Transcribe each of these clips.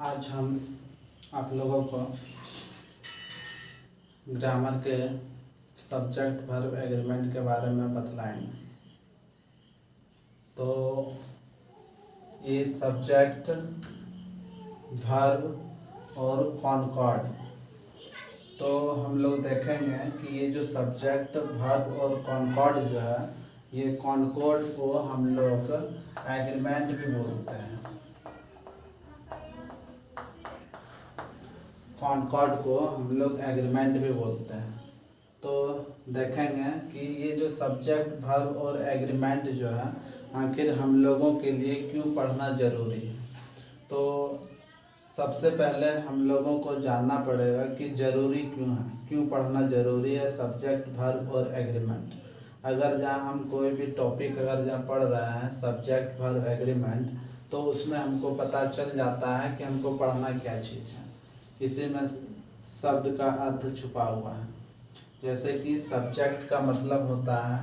आज हम आप लोगों को ग्रामर के सब्जेक्ट वर्ब एग्रीमेंट के बारे में बतलाएंगे। तो ये सब्जेक्ट वर्ब और कॉनकॉर्ड, तो हम लोग देखेंगे कि ये जो सब्जेक्ट वर्ब और कॉनकॉर्ड जो है, ये कॉनकॉर्ड को हम लोग एग्रीमेंट भी बोलते हैं। कॉनकॉर्ड को हम लोग एग्रीमेंट भी बोलते हैं। तो देखेंगे कि ये जो सब्जेक्ट वर्ब और एग्रीमेंट जो है आखिर हम लोगों के लिए क्यों पढ़ना ज़रूरी है। तो सबसे पहले हम लोगों को जानना पड़ेगा कि ज़रूरी क्यों है, क्यों पढ़ना ज़रूरी है सब्जेक्ट वर्ब और एग्रीमेंट। अगर जहाँ हम कोई भी टॉपिक अगर जहाँ पढ़ रहे हैं सब्जेक्ट वर्ब एग्रीमेंट, तो उसमें हमको पता चल जाता है कि हमको पढ़ना क्या चीज़ है। इसी में शब्द का अर्थ छुपा हुआ है। जैसे कि सब्जेक्ट का मतलब होता है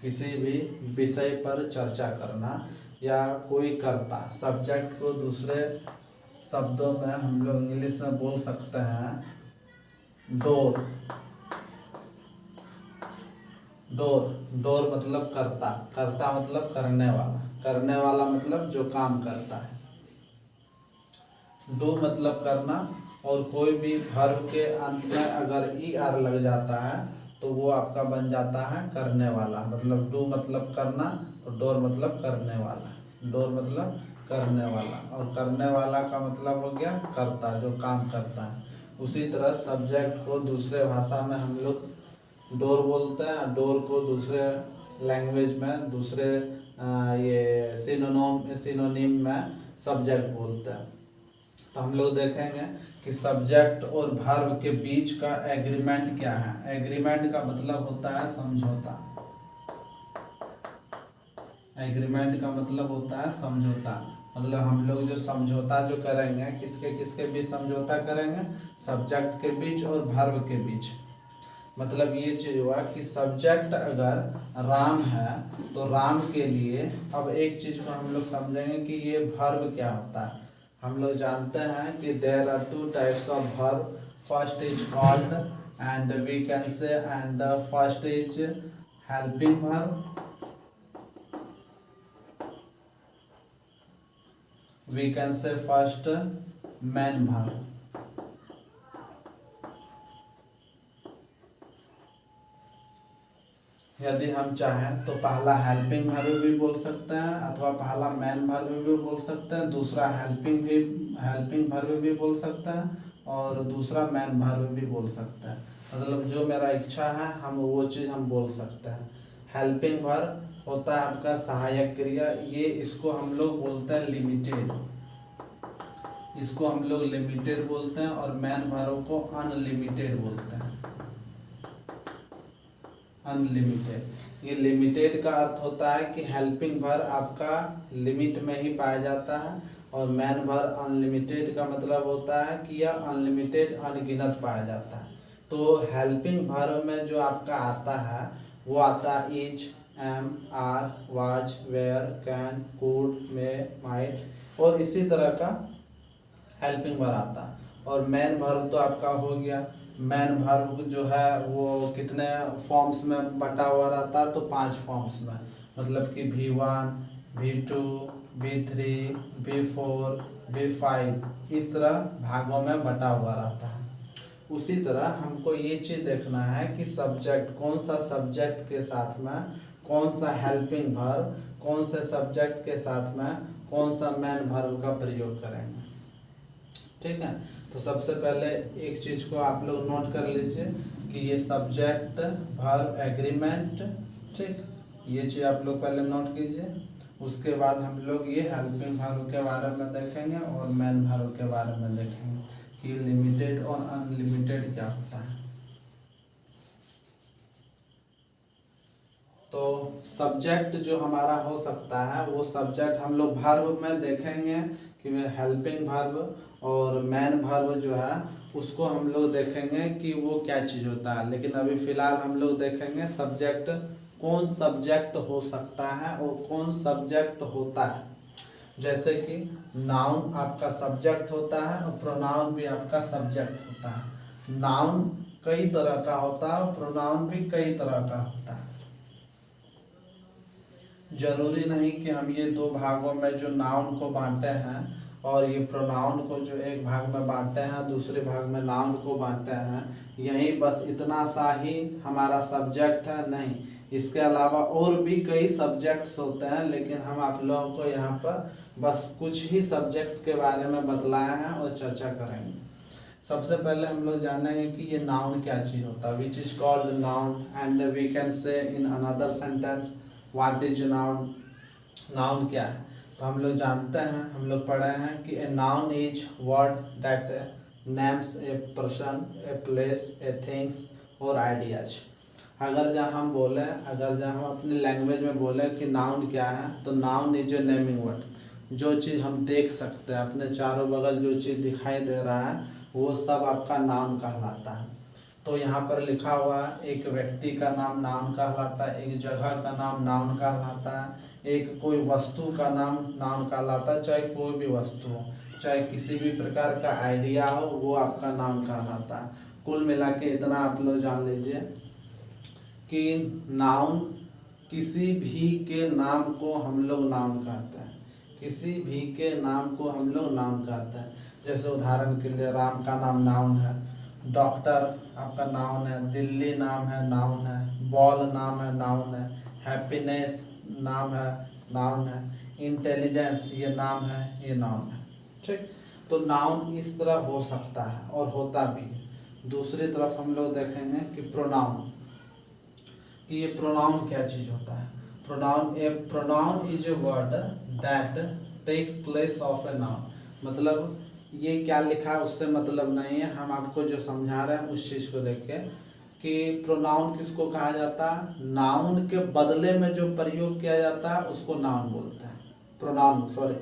किसी भी विषय पर चर्चा करना या कोई कर्ता। सब्जेक्ट को दूसरे शब्दों में हम लोग इंग्लिश में बोल सकते हैं डोर। डोर मतलब कर्ता, कर्ता मतलब करने वाला, करने वाला मतलब जो काम करता है। डू मतलब करना, और कोई भी वर्ब के अंत में अगर ई आर लग जाता है तो वो आपका बन जाता है करने वाला। मतलब डू मतलब करना और डोर मतलब करने वाला। डोर मतलब करने वाला और करने वाला का मतलब हो गया कर्ता, जो काम करता है। उसी तरह सब्जेक्ट को दूसरे भाषा में हम लोग डोर बोलते हैं। डोर को दूसरे लैंग्वेज में, दूसरे ये सिनोनिम में सब्जेक्ट बोलते हैं। तो हम लोग देखेंगे कि सब्जेक्ट और वर्ब के बीच का एग्रीमेंट क्या है। एग्रीमेंट का मतलब होता है समझौता। एग्रीमेंट का मतलब होता है समझौता। मतलब हम लोग जो समझौता जो करेंगे, किसके किसके बीच समझौता करेंगे, सब्जेक्ट के बीच और वर्ब के बीच। मतलब ये चीज हुआ कि सब्जेक्ट अगर राम है तो राम के लिए, अब एक चीज को हम लोग समझेंगे कि ये वर्ब क्या होता है। हम लोग जानते हैं कि there are two types of verb. First is called and we can say, and the first is helping verb, we can say first main verb. यदि हम चाहें तो पहला हेल्पिंग वर्ब भी बोल सकते हैं, अथवा पहला मेन वर्ब भी बोल सकते हैं, दूसरा हेल्पिंग वर्ब भी बोल सकते हैं, और दूसरा मेन वर्ब भी बोल सकते हैं। मतलब जो मेरा इच्छा है हम वो चीज़ हम बोल सकते हैं। हेल्पिंग वर्ब होता है आपका सहायक क्रिया। ये इसको हम लोग बोलते हैं लिमिटेड, इसको हम लोग लिमिटेड बोलते हैं, और मेन वर्ब को अनलिमिटेड बोलते हैं। अनलिमिटेड, ये लिमिटेड का अर्थ होता है कि हेल्पिंग वर्ब आपका लिमिट में ही पाया जाता है, और मेन वर्ब अनलिमिटेड का मतलब होता है कि यह अनलिमिटेड अनगिनत पाया जाता है। तो हेल्पिंग वर्ब में जो आपका आता है वो आता है is, am, are, was, were, can, could, may, might, और इसी तरह का हेल्पिंग वर्ब आता है। और मेन वर्ब तो आपका हो गया। मेन वर्ब जो है वो कितने फॉर्म्स में बटा हुआ रहता है, तो 5 फॉर्म्स में। मतलब कि V1, V2, V3, V4, V5, इस तरह भागों में बटा हुआ रहता है। उसी तरह हमको ये चीज़ देखना है कि सब्जेक्ट, कौन सा सब्जेक्ट के साथ में कौन सा हेल्पिंग वर्ब, कौन से सब्जेक्ट के साथ में कौन सा मेन वर्ब का प्रयोग करेंगे। ठीक है, तो सबसे पहले एक चीज को आप लोग नोट कर लीजिए कि ये सब्जेक्ट वर्ब एग्रीमेंट, ठीक, ये चीज आप लोग पहले नोट कीजिए। उसके बाद हम लोग ये हेल्पिंग वर्ब के बारे में देखेंगे और मेन वर्ब के बारे में देखेंगे कि लिमिटेड और अनलिमिटेड क्या होता है। तो सब्जेक्ट जो हमारा हो सकता है वो सब्जेक्ट हम लोग वर्ब में देखेंगे कि हेल्पिंग वर्ब, और मेन वर्ब जो है उसको हम लोग देखेंगे कि वो क्या चीज़ होता है। लेकिन अभी फ़िलहाल हम लोग देखेंगे सब्जेक्ट, कौन सब्जेक्ट हो सकता है और कौन सब्जेक्ट होता है। जैसे कि नाउन आपका सब्जेक्ट होता है और प्रोनाउन भी आपका सब्जेक्ट होता है। नाउन कई तरह का होता है और प्रोनाउन भी कई तरह का होता है। जरूरी नहीं कि हम ये दो भागों में जो नाउन को बांटे हैं और ये प्रोनाउन को जो एक भाग में बांटे हैं दूसरे भाग में नाउन को बांटे हैं, यही बस इतना सा ही हमारा सब्जेक्ट है, नहीं। इसके अलावा और भी कई सब्जेक्ट्स होते हैं, लेकिन हम आप लोगों को यहाँ पर बस कुछ ही सब्जेक्ट के बारे में बतलाया है और चर्चा करेंगे। सबसे पहले हम लोग जानेंगे कि ये नाउन क्या चीज़ होता है, which is called noun and we can say in another sentence what is noun. Noun क्या है? तो हम लोग जानते हैं, हम लोग पढ़े हैं कि a noun is word that names a person, a place, A things और आइडियाज। अगर जहाँ हम बोले, अगर जहाँ हम अपनी लैंग्वेज में बोले कि नाउन क्या है, तो noun is a naming word. जो चीज़ हम देख सकते हैं, अपने चारों बगल जो चीज़ दिखाई दे रहा है, वो सब आपका नाउन कहलाता है। तो यहाँ पर लिखा हुआ है, एक व्यक्ति का नाम नाउन कहलाता है, एक जगह का नाम नाउन कहलाता है, एक कोई वस्तु का नाम नाउन कहलाता है, चाहे कोई भी वस्तु हो, चाहे किसी भी प्रकार का आइडिया हो, वो आपका नाउन कहलाता है। कुल मिला के इतना आप लोग जान लीजिए कि नाउन किसी भी के नाम को हम लोग नाउन कहते हैं, किसी भी के नाम को हम लोग नाउन कहते हैं। जैसे उदाहरण के लिए राम का नाम नाउन है, डॉक्टर आपका नाउन है, दिल्ली नाम है, नाउन है, बॉल नाम है, नाउन है, हैप्पीनेस नाम है, नाउन है, इंटेलिजेंस ये नाम है, ये नाउन है। ठीक, तो नाउन इस तरह हो सकता है और होता भी है। दूसरी तरफ हम लोग देखेंगे कि प्रोनाउन, कि ये प्रोनाउन क्या चीज़ होता है। Pronoun is a word that takes place of a noun. मतलब ये क्या लिखा है उससे मतलब नहीं है, हम आपको जो समझा रहे हैं उस चीज़ को देख के कि प्रोनाउन किसको कहा जाता है, नाउन के बदले में जो प्रयोग किया जाता है उसको नाउन बोलते हैं। प्रोनाउन सॉरी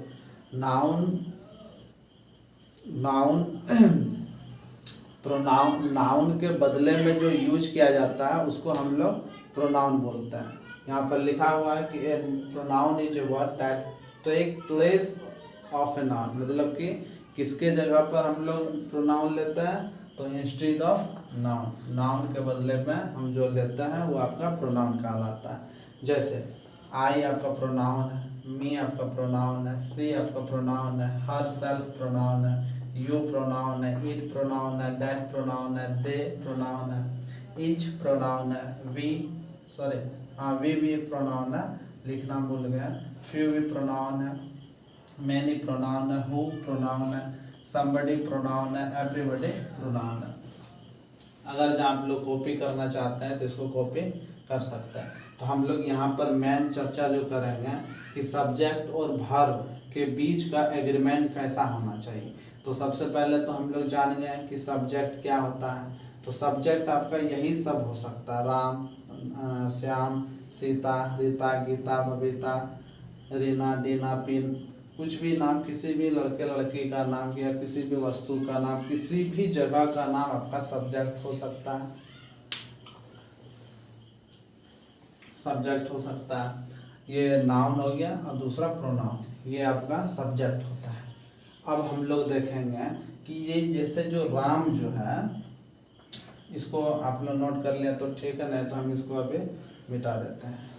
नाउन के बदले में जो यूज किया जाता है उसको हम लोग प्रोनाउन बोलते हैं। यहाँ पर लिखा हुआ है कि pronoun is a word that take place of a noun. मतलब कि किसके जगह पर हम लोग प्रोनाउन लेते हैं, तो इंस्टेड ऑफ नाउन, नाउन के बदले में हम जो लेते हैं वो आपका प्रोनाउन कहलाता है। जैसे आई आपका प्रोनाउन है, मी आपका प्रोनाउन है, सी आपका प्रोनाउन है, हर सेल्फ प्रोनाउन है, यू प्रोनाउन है, इट प्रोनाउन है, दैट प्रोनाउन है, दे प्रोनाउन है, इच प्रोनाउन है, वी भी प्रोनाउन है, लिखना भूल गया, फ्यू भी प्रोनाउन है, मैनी प्रोनाउन है, हु प्रोनाउन है, somebody प्रोनाउन है, एवरीबॉडी प्रोनाउन है। अगर जहाँ आप लोग कॉपी करना चाहते हैं तो इसको कॉपी कर सकते हैं। तो हम लोग यहाँ पर मेन चर्चा जो करेंगे कि सब्जेक्ट और वर्ब के बीच का एग्रीमेंट कैसा होना चाहिए। तो सबसे पहले तो हम लोग जानेंगे कि सब्जेक्ट क्या होता है। तो सब्जेक्ट आपका यही सब हो सकता है, राम, श्याम, सीता, रीता, गीता, बबीता, रीना, डीना, पिन, कुछ भी नाम, किसी भी लड़के लड़की का नाम या किसी भी वस्तु का नाम, किसी भी जगह का नाम आपका सब्जेक्ट हो सकता है, सब्जेक्ट हो सकता है। ये नाउन हो गया और दूसरा प्रोनाउन, ये आपका सब्जेक्ट होता है। अब हम लोग देखेंगे कि ये जैसे जो राम जो है, इसको आप लोग नोट कर लिया तो ठीक है, नहीं तो हम इसको अभी मिटा देते हैं।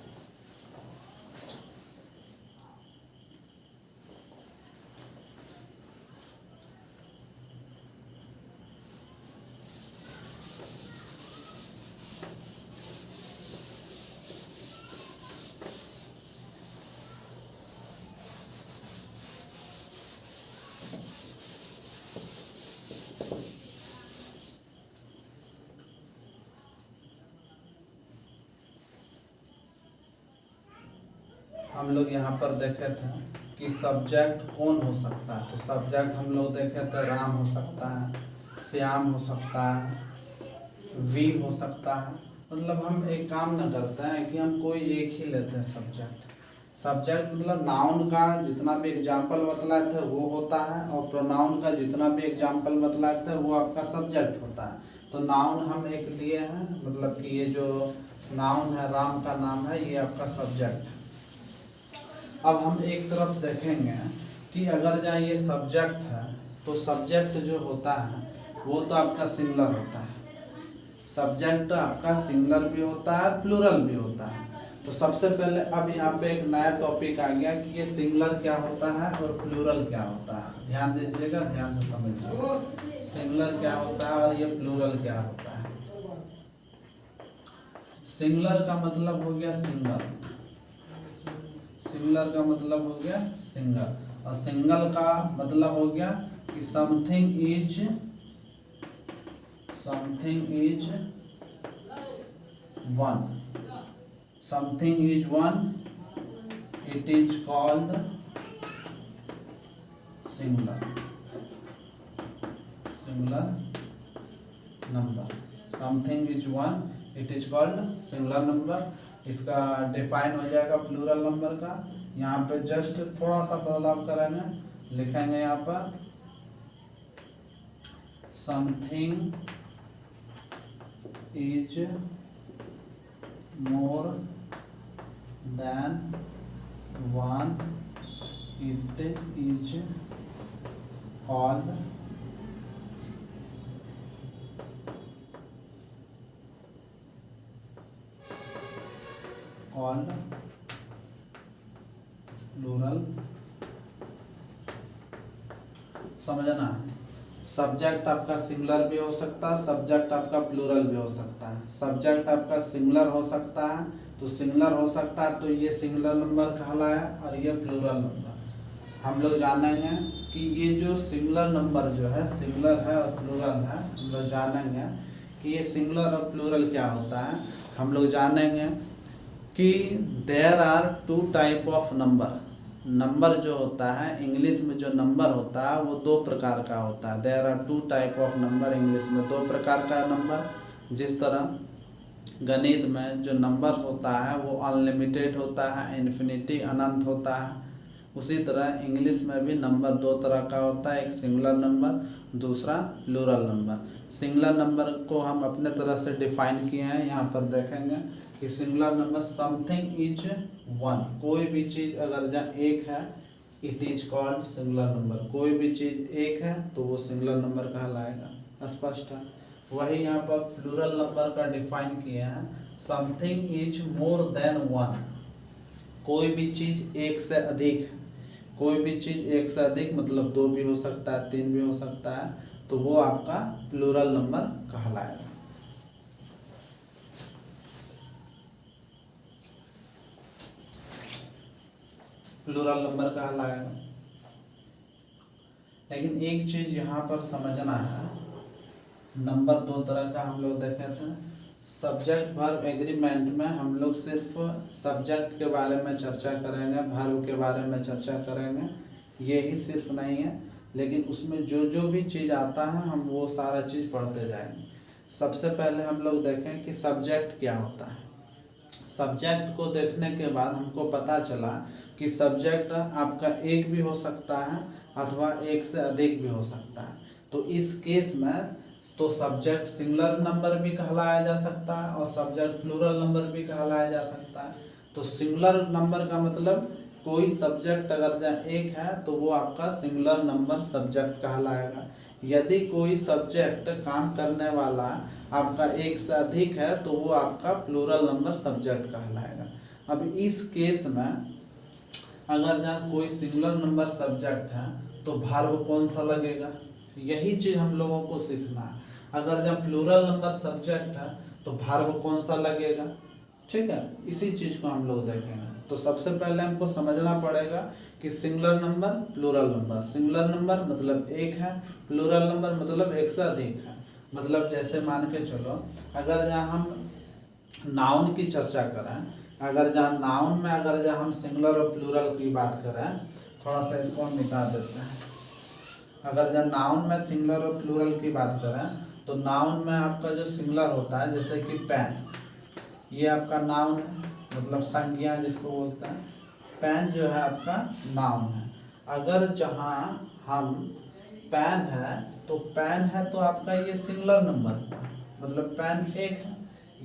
हम लोग यहाँ पर देखे थे कि सब्जेक्ट कौन हो सकता है। तो सब्जेक्ट हम लोग देखे थे, राम हो सकता है, श्याम हो सकता है, वी हो सकता है। मतलब हम एक काम न करते हैं कि हम कोई एक ही लेते हैं सब्जेक्ट मतलब नाउन का जितना भी एग्जाम्पल बतलाए थे वो होता है, और प्रोनाउन का जितना भी एग्जाम्पल बतलाए थे वो आपका सब्जेक्ट होता है। तो नाउन हम एक लिए हैं, मतलब कि ये जो नाउन है, राम का नाम है, ये आपका सब्जेक्ट है। अब हम एक तरफ देखेंगे कि अगर जहाँ ये सब्जेक्ट है तो सब्जेक्ट जो होता है वो तो आपका सिंगुलर होता है। सब्जेक्ट आपका सिंगुलर भी होता है, प्लूरल भी होता है। तो सबसे पहले अब यहाँ पे एक नया टॉपिक आ गया कि ये सिंगुलर क्या होता है और प्लूरल क्या होता है। ध्यान दीजिएगा, ध्यान से समझिए। सिंगुलर क्या होता है और ये प्लूरल क्या होता है। सिंगुलर का मतलब हो गया सिंगल, सिंगुलर का मतलब हो गया सिंगल, और सिंगल का मतलब हो गया कि something is one, something is one, it is called singular, singular number. Something is one, it is called singular number. इसका डिफाइन हो जाएगा प्लूरल नंबर का। यहाँ पे जस्ट थोड़ा सा बदलाव करेंगे, लिखेंगे यहाँ पर something is more than one, it is called plural. समझना, सब्जेक्ट आपका सिंगुलर भी हो सकता है, सब्जेक्ट आपका प्लूरल भी हो सकता है। सब्जेक्ट आपका सिंगुलर हो सकता है, तो सिंगुलर हो सकता है तो ये सिंगुलर नंबर कहलाया, और ये प्लूरल नंबर। हम लोग जानेंगे कि ये जो सिंगुलर नंबर जो है, सिंगुलर है और प्लूरल है, हम लोग जानेंगे कि ये सिंगुलर और प्लूरल क्या होता है। हम लोग जानेंगे कि there are two type of number. Number जो होता है इंग्लिश में, जो नंबर होता है वो दो प्रकार का होता है। There are two type of number, English में दो प्रकार का नंबर। जिस तरह गणित में जो नंबर होता है वो अनलिमिटेड होता है, इन्फिनिटी अनंत होता है, उसी तरह इंग्लिश में भी नंबर दो तरह का होता है, एक सिंगुलर नंबर, दूसरा प्लूरल नंबर। सिंगुलर नंबर को हम अपने तरह से डिफाइन किए हैं, यहाँ पर देखेंगे कि singular number something is one, कोई भी चीज़ अगर जहाँ एक है it is called singular number. कोई भी चीज़ एक है तो वो सिंगुलर नंबर कहलाएगा। स्पष्ट है। वही यहाँ पर प्लूरल नंबर का डिफाइन किए हैं, something is more than one, कोई भी चीज़ एक से अधिक है। कोई भी चीज़ एक से अधिक मतलब दो भी हो सकता है, तीन भी हो सकता है, तो वो आपका प्लूरल नंबर कहलाएगा। प्लूरल नंबर कहलाएगा। लेकिन एक चीज यहाँ पर समझना है, नंबर दो तरह का हम लोग देखे थे। सब्जेक्ट वर्ब एग्रीमेंट में हम लोग सिर्फ सब्जेक्ट के बारे में चर्चा करेंगे, वर्ब के बारे में चर्चा करेंगे, ये ही सिर्फ नहीं है, लेकिन उसमें जो जो भी चीज़ आता है हम वो सारा चीज़ पढ़ते जाएंगे। सबसे पहले हम लोग देखें कि सब्जेक्ट क्या होता है। सब्जेक्ट को देखने के बाद हमको पता चला कि सब्जेक्ट आपका एक भी हो सकता है अथवा एक से अधिक भी हो सकता है। तो इस केस में तो सब्जेक्ट सिंगुलर नंबर भी कहलाया जा सकता है और सब्जेक्ट प्लूरल नंबर भी कहलाया जा सकता है। तो सिंगुलर नंबर का मतलब कोई सब्जेक्ट अगर जहाँ एक है तो वो आपका सिंगुलर नंबर सब्जेक्ट कहलाएगा। यदि कोई सब्जेक्ट काम करने वाला आपका एक से अधिक है तो वो आपका प्लूरल नंबर सब्जेक्ट कहलाएगा। अब इस केस में अगर जहाँ कोई सिंगुलर नंबर सब्जेक्ट है तो वर्ब कौन सा लगेगा, यही चीज़ हम लोगों को सीखना है। अगर जब प्लूरल नंबर सब्जेक्ट है तो वर्ब कौन सा लगेगा, ठीक है, इसी चीज़ को हम लोग देखेंगे। तो सबसे पहले हमको समझना पड़ेगा कि singular number, plural number. Singular number मतलब एक है, प्लूरल नंबर मतलब एक से अधिक है। मतलब जैसे मान के चलो अगर जहाँ हम नाउन की चर्चा करें, अगर जहाँ नाउन में अगर जहाँ हम सिंगुलर और प्लूरल की बात करें, थोड़ा सा इसको हम मिटा देते हैं। अगर जहाँ नाउन में सिंगुलर और प्लूरल की बात करें तो नाउन में आपका जो सिंगुलर होता है, जैसे कि पेन, ये आपका नाउन है, मतलब संज्ञा जिसको बोलते हैं। पेन जो है आपका नाउन है। अगर जहाँ हम पेन है तो पेन है तो आपका ये सिंगुलर नंबर है, मतलब पेन एक है।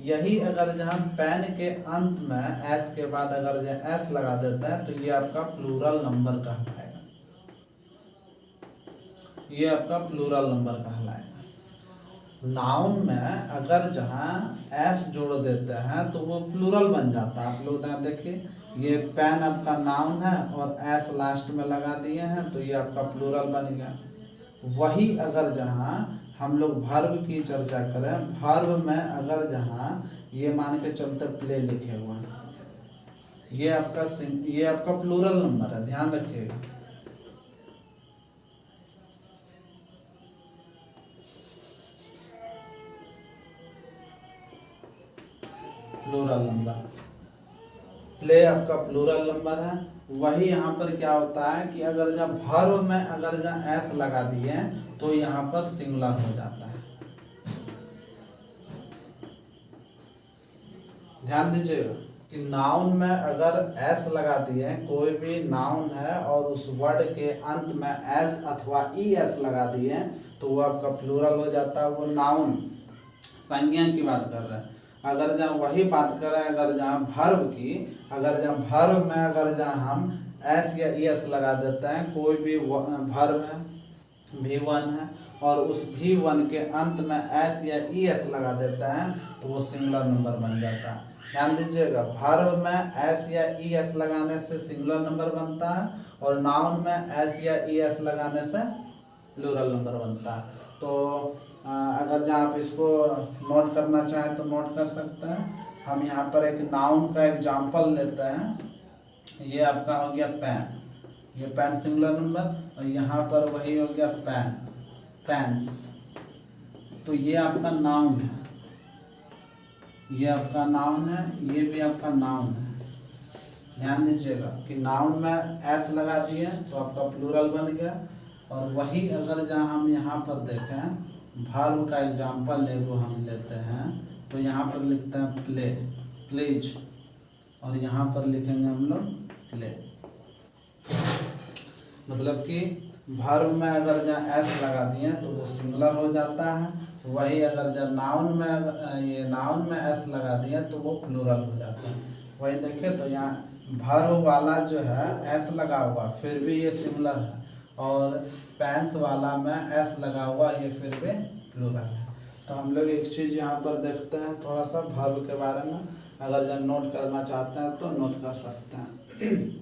यही अगर जहाँ पेन के अंत में एस के बाद अगर जो एस लगा देते हैं तो ये आपका प्लूरल नंबर कहलाएगा। ये आपका प्लूरल नंबर कहलाएगा। नाउन में अगर जहाँ एस जोड़ देते हैं तो वो प्लूरल बन जाता है। आप लोग देखिए, ये पेन आपका नाउन है और एस लास्ट में लगा दिए हैं तो ये आपका प्लूरल बन गया। वही अगर जहाँ हम लोग वर्ब की चर्चा करें, वर्ब में अगर जहाँ ये मान के चलते प्ले लिखे हुए हैं, ये आपका प्लूरल नंबर है, ध्यान रखिएगा। प्लूरल नंबर, प्ले आपका प्लूरल नंबर है। वही यहाँ पर क्या होता है कि अगर जब वर्ब में अगर जहाँ एस लगा दिए तो यहाँ पर सिंगुलर हो जाता है। ध्यान दीजिएगा कि नाउन में अगर एस लगा दिए, कोई भी नाउन है और उस वर्ड के अंत में एस अथवा ई एस लगा दिए तो वो आपका प्लूरल हो जाता है। वो नाउन संज्ञा की बात कर रहे हैं। अगर जहाँ वही बात करें, अगर जहाँ वर्ब की, अगर जहाँ वर्ब में अगर जहाँ हम एस या ई एस लगा देते हैं, कोई भी वर्ब है, V1 है, और उस V1 के अंत में एस या ई एस लगा देते हैं तो वो सिंगुलर नंबर बन जाता है। ध्यान दीजिएगा, वर्ब में एस या ई एस लगाने से सिंगुलर नंबर बनता है और नाउन में एस या ई एस लगाने से प्लूरल नंबर बनता है। तो अगर जहाँ आप इसको नोट करना चाहें तो नोट कर सकते हैं। हम यहाँ पर एक नाउन का एग्जाम्पल लेते हैं। ये आपका हो गया पेन, ये पेन सिंगुलर नंबर, और यहाँ पर वही हो गया पेन, पेन्स। तो ये आपका नाउन है, ये आपका नाउन है, ये भी आपका नाउन है। ध्यान दीजिएगा कि नाउन में एस लगा दिए तो आपका प्लूरल बन गया। और वही अगर जहाँ हम यहाँ पर देखें, वर्ब का एग्जाम्पल हम लेते हैं तो यहाँ पर लिखते हैं प्ले, प्लीज, और यहाँ पर लिखेंगे हम लोग प्ले। मतलब कि वर्ब में अगर जहाँ एस लगा दिए तो वो सिंगुलर हो जाता है। वही अगर जब नाउन में एस लगा दिए तो वो प्लूरल हो जाता है। वही देखिए तो यहाँ वर्ब वाला जो है एस लगा हुआ फिर भी ये सिंगुलर है, और पेन्स वाला में एस लगा हुआ ये फिर भी प्लूरल है। तो हम लोग एक चीज़ यहाँ पर देखते हैं थोड़ा सा वर्ब के बारे में, अगर जब नोट करना चाहते हैं तो नोट कर सकते हैं।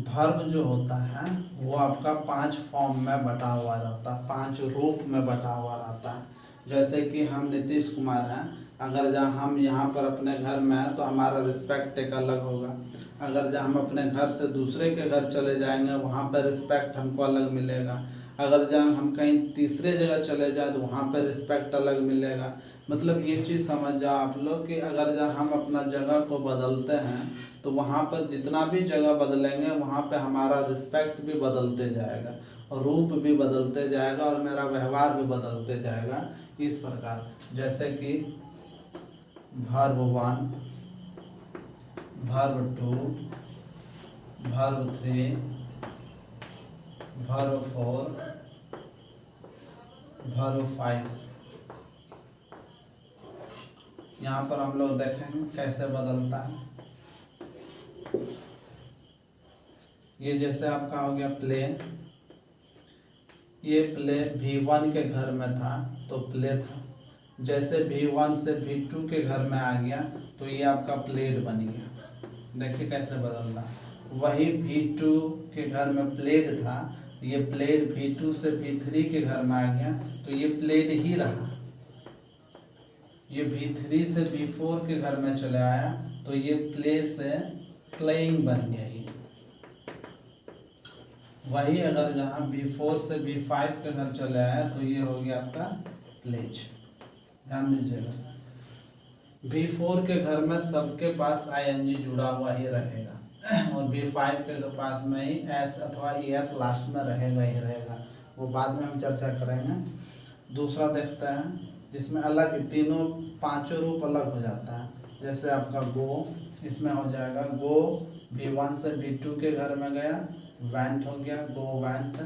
वर्ब जो होता है वो आपका 5 फॉर्म में बटा हुआ रहता है, 5 रूप में बटा हुआ रहता है। जैसे कि हम नीतीश कुमार हैं, अगर जहाँ हम यहाँ पर अपने घर में हैं तो हमारा रिस्पेक्ट एक अलग होगा। अगर जहाँ हम अपने घर से दूसरे के घर चले जाएंगे वहाँ पर रिस्पेक्ट हमको अलग मिलेगा। अगर जहाँ हम कहीं तीसरे जगह चले जाए तो वहाँ पर रिस्पेक्ट अलग मिलेगा। मतलब ये चीज़ समझ जाओ आप लोग कि अगर जहाँ हम अपना जगह को बदलते हैं तो वहाँ पर जितना भी जगह बदलेंगे वहाँ पे हमारा रिस्पेक्ट भी बदलते जाएगा और रूप भी बदलते जाएगा और मेरा व्यवहार भी बदलते जाएगा। इस प्रकार जैसे कि verb 1, verb 2, verb 3, verb 4, verb 5। यहाँ पर हम लोग देखेंगे कैसे बदलता है। ये जैसे आपका हो गया प्ले, ये प्ले V1 के घर में था तो प्ले था। जैसे V1 से V2 के घर में आ गया तो ये आपका प्लेड बन गया। देखिए कैसे बदल रहा। वही V2 के घर में प्लेड था, ये प्लेड V2 से V3 के घर में आ गया तो ये प्लेड ही रहा। ये V3 से V4 के घर में चले आया तो ये प्ले से प्लेइंग बन गया। वही अगर जहाँ V4 से V5 के घर चले आए तो ये हो गया आपका प्लेज। ध्यान दीजिएगा, V4 के घर में सबके पास ING जुड़ा हुआ ही रहेगा और V5 के पास में ही S अथवा ES लास्ट में रहेगा ही रहेगा। वो बाद में हम चर्चा करेंगे। दूसरा देखते हैं जिसमें अलग तीनों 5 रूप अलग हो जाता है। जैसे आपका गो, इसमें हो जाएगा गो, V1 से V2 के घर में गया, वेंट हो गया, गो वेंट।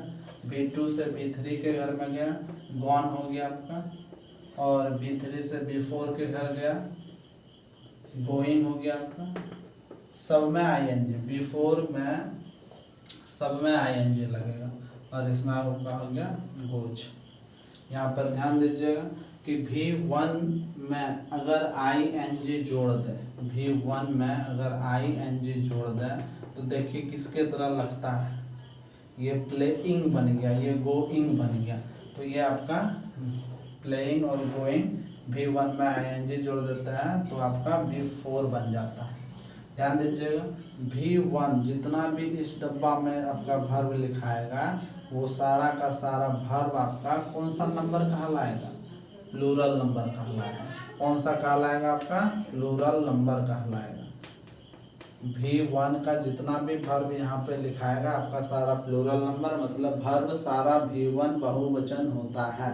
V2 से V3 के घर में गया, गॉन हो गया आपका। और V3 से V4 के घर गया, गोइंग हो गया आपका। सब में आईएनजी, V4 में सब में आईएनजी लगेगा और इसमें आपका हो गया गोज। यहाँ पर ध्यान दीजिएगा कि V1 में अगर आईएनजी जोड़ दे, V1 में अगर आईएनजी जोड़ दे तो देखिए किसके तरह लगता है, ये प्लेइंग बन गया, ये गोइंग बन गया। तो ये आपका प्लेइंग और गोइंग V1 में आईएनजी जोड़ देता है तो आपका V4 बन जाता है। ध्यान दीजिएगा V1 जितना भी इस डब्बा में आपका वर्ब लिखाएगा वो सारा का सारा वर्ब आपका कौन सा नंबर कहलाएगा, प्लूरल नंबर कहलाएगा। कौन सा कहलाएगा आपका, प्लूरल नंबर कहलाएगा। V1 का जितना भी वर्ब यहाँ पे लिखाएगा आपका सारा प्लूरल नंबर, मतलब वर्ब सारा V1 बहुवचन होता है।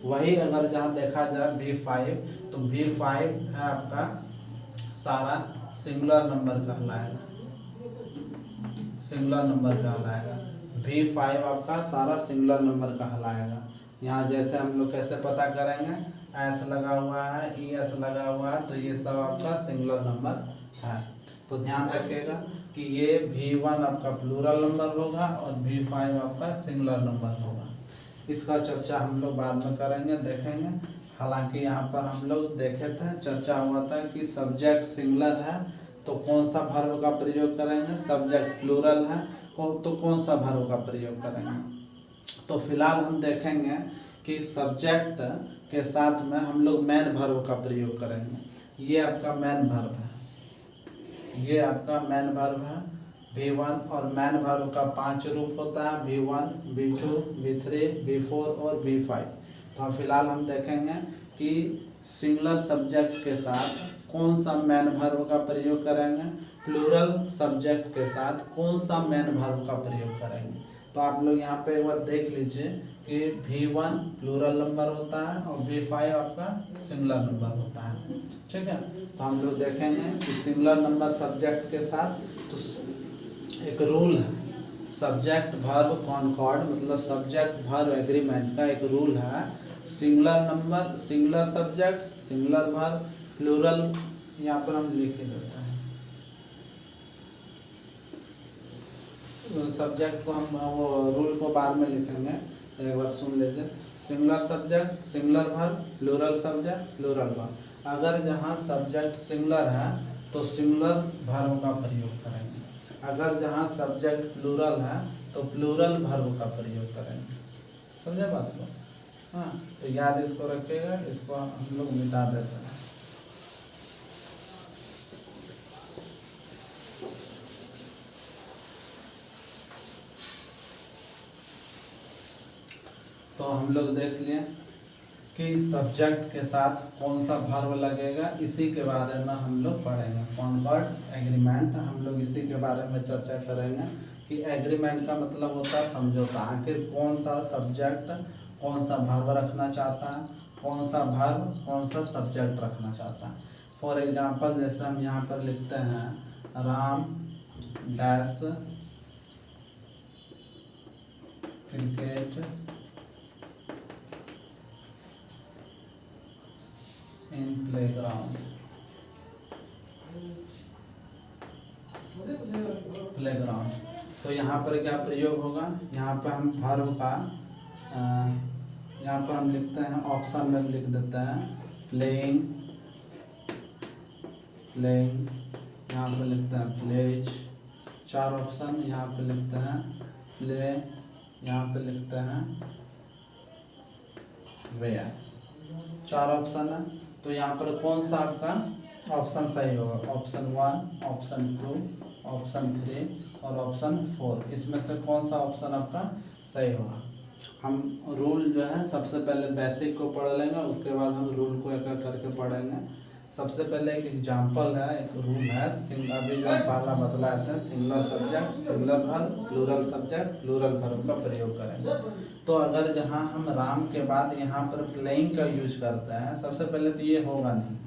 वही अगर जहाँ देखा जाए V5 तो V5 है आपका सारा सिंगुलर नंबर कहलाएगा, सिंगुलर नंबर कहलाएगा। V5 आपका सारा सिंगुलर नंबर कहलाएगा। यहाँ जैसे हम लोग कैसे पता करेंगे, एस लगा हुआ है, ES लगा हुआ है, तो ये सब आपका सिंगुलर नंबर है। तो ध्यान रखिएगा कि ये V1 आपका प्लूरल नंबर होगा और V5 आपका सिंगुलर नंबर होगा। इसका चर्चा हम लोग बाद में करेंगे, देखेंगे। हालांकि यहाँ पर हम लोग देखे थे, चर्चा हुआ था कि सब्जेक्ट सिंगुलर है तो कौन सा वर्ब का प्रयोग करेंगे, सब्जेक्ट प्लूरल है तो कौन सा वर्ब का प्रयोग करेंगे। तो फिलहाल हम देखेंगे कि सब्जेक्ट के साथ में हम लोग मेन वर्ब का प्रयोग करेंगे। ये आपका मेन वर्ब है, ये आपका मेन वर्ब है V1। और मेन वर्ब का 5 रूप होता है, V1, V2, V3, V4 और V5। तो फिलहाल हम देखेंगे कि सिंगुलर सब्जेक्ट के साथ कौन सा मेन वर्ब का प्रयोग करेंगे, प्लूरल सब्जेक्ट के साथ कौन सा मेन वर्ब का प्रयोग करेंगे। तो आप लोग यहाँ पे एक बार देख लीजिए कि V1 प्लूरल नंबर होता है और V5 आपका सिंगुलर नंबर होता है। ठीक है, तो हम लोग देखेंगे कि सिंगुलर नंबर सब्जेक्ट के साथ तो एक रूल है, सब्जेक्ट वर्ब कॉनकॉर्ड, मतलब सब्जेक्ट वर्ब एग्रीमेंट का एक रूल है। Singular number, singular subject, singular verb, plural यहाँ पर हम लिख देते हैं। सब्जेक्ट को हम वो रूल को बाद में लिखेंगे, एक बार सुन लीजिए। Singular subject, singular verb, plural subject, plural verb. अगर जहाँ सब्जेक्ट सिंगुलर है तो सिंगुलर वर्ब का प्रयोग करेंगे, अगर जहाँ सब्जेक्ट प्लूरल है तो प्लूरल वर्ब का प्रयोग करेंगे। समझे बात को? हाँ, तो याद इसको रखिएगा, इसको हम लोग मिटा देते हैं। तो हम लोग देख लिए कि सब्जेक्ट के साथ कौन सा वर्ब लगेगा, इसी के बारे में हम लोग पढ़ेंगे। कॉनकॉर्ड एग्रीमेंट, हम लोग इसी के बारे में चर्चा करेंगे कि एग्रीमेंट का मतलब होता है समझौता। आखिर कौन सा सब्जेक्ट कौन सा वर्ब रखना चाहता है, कौन सा वर्ब कौन सा सब्जेक्ट रखना चाहता है। फॉर एग्जांपल जैसे हम यहाँ पर लिखते हैं Ram dash cricket in playground, playground. तो यहाँ पर क्या प्रयोग होगा, यहाँ पर हम वर्ब का यहाँ पर हम लिखते हैं, ऑप्शन में लिख देते हैं प्लेइंग, प्लेइंग, यहाँ पर लिखते हैं प्लेज, 4 ऑप्शन। यहाँ पे लिखते हैं प्ले, यहाँ पे लिखते हैं वेयर, 4 ऑप्शन है। तो यहाँ पर कौन सा आपका ऑप्शन सही होगा, ऑप्शन 1, ऑप्शन 2, ऑप्शन 3 और ऑप्शन 4, इसमें से कौन सा ऑप्शन आपका सही होगा। हम रूल जो है सबसे पहले बेसिक को पढ़ लेंगे, उसके बाद हम रूल को एक एक करके पढ़ेंगे। सबसे पहले एक एग्जांपल है, एक रूल है, अभी जो पहला बतलाए थे, singular subject, singular verb, plural subject, plural verb का प्रयोग करेंगे। तो अगर जहाँ हम राम के बाद यहाँ पर प्लेइंग का यूज करते हैं, सबसे पहले तो ये होगा नहीं,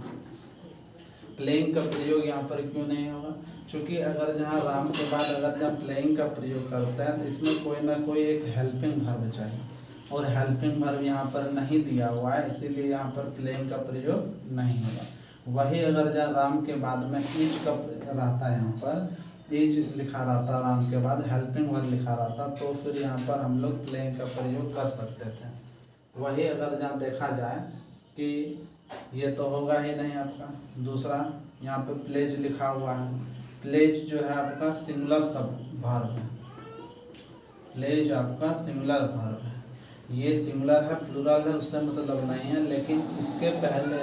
प्लेइंग का प्रयोग यहाँ पर क्यों नहीं होगा? क्योंकि अगर जहाँ राम के बाद अगर जहाँ प्लेइंग का प्रयोग करते हैं तो इसमें कोई ना कोई एक हेल्पिंग वर्ब चाहिए, और हेल्पिंग वर्ब यहाँ पर नहीं दिया हुआ है, इसीलिए यहाँ पर प्लेइंग का प्रयोग नहीं होगा। वही अगर जहाँ राम के बाद में ईज का रहता है, यहाँ पर ईज लिखा रहता राम के बाद हेल्पिंग वर्ब लिखा रहता, तो फिर यहाँ पर हम लोग प्लेइंग का प्रयोग कर सकते थे। वही अगर जहाँ देखा जाए कि ये तो होगा ही नहीं आपका। दूसरा यहाँ पे प्लेज लिखा हुआ है, प्लेज जो है आपका सिंगुलर सब वर्ब है, प्लेज आपका सिंगुलर वर्ब है। ये सिंगुलर है, प्लूरल है, उससे मतलब नहीं है, लेकिन इसके पहले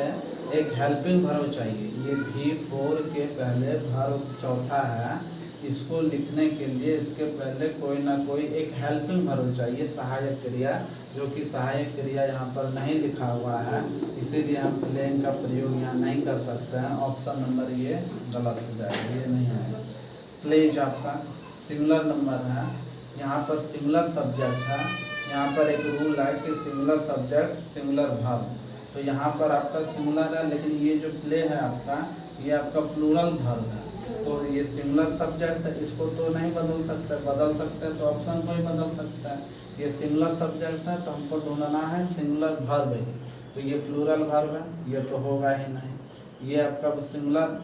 एक हेल्पिंग वर्ब चाहिए। ये V4 के पहले वर्ब चौथा है, इसको लिखने के लिए इसके पहले कोई ना कोई एक हेल्पिंग वर्ब चाहिए, सहायक क्रिया, जो कि सहायक क्रिया यहाँ पर नहीं लिखा हुआ है, इसीलिए हम प्लेइंग का प्रयोग यहाँ नहीं कर सकते हैं। ऑप्शन नंबर ये गलत हो जाएगा, ये नहीं आएगा। प्लेज आपका सिंगुलर नंबर है, यहाँ पर सिंगुलर सब्जेक्ट है, यहाँ पर एक रूल है कि सिंगुलर सब्जेक्ट सिंगुलर वर्ब, तो यहाँ पर आपका सिंगुलर है, लेकिन ये जो प्ले है आपका ये आपका प्लूरल वर्ब है, तो ये सिंगुलर सब्जेक्ट है, इसको तो नहीं बदल सकते तो ऑप्शन को ही बदल सकता है। ये सिंगुलर सब्जेक्ट है तो हमको ढूंढना है सिंगुलर वर्ब है, तो ये प्लूरल वर्ब है, ये तो होगा ही नहीं। ये आपका सिंगुलर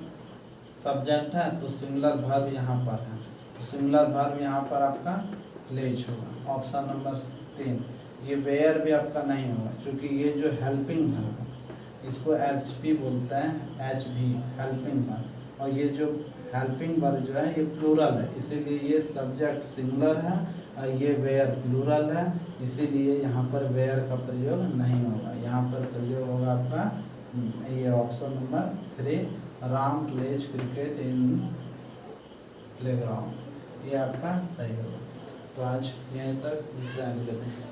सब्जेक्ट है तो सिंगुलर वर्ब यहाँ पर है, तो सिंगुलर वर्ब यहाँ पर आपका प्लेज होगा। Option number 3। ये वेयर भी आपका नहीं होगा, क्योंकि ये जो हेल्पिंग वर्ब है इसको HP बोलते हैं, HV हेल्पिंग वर्ब, और ये जो हेल्पिंग वर्ब जो है ये प्लूरल है, इसीलिए ये सब्जेक्ट सिंगुलर है और ये वेयर प्लूरल है, इसीलिए यहाँ पर वेयर का प्रयोग नहीं होगा। यहाँ पर प्रयोग होगा आपका ये option number 3, Ram pledge cricket in playground, ये आपका सही होगा। तो आज यहीं तक विश्राम लेते हैं।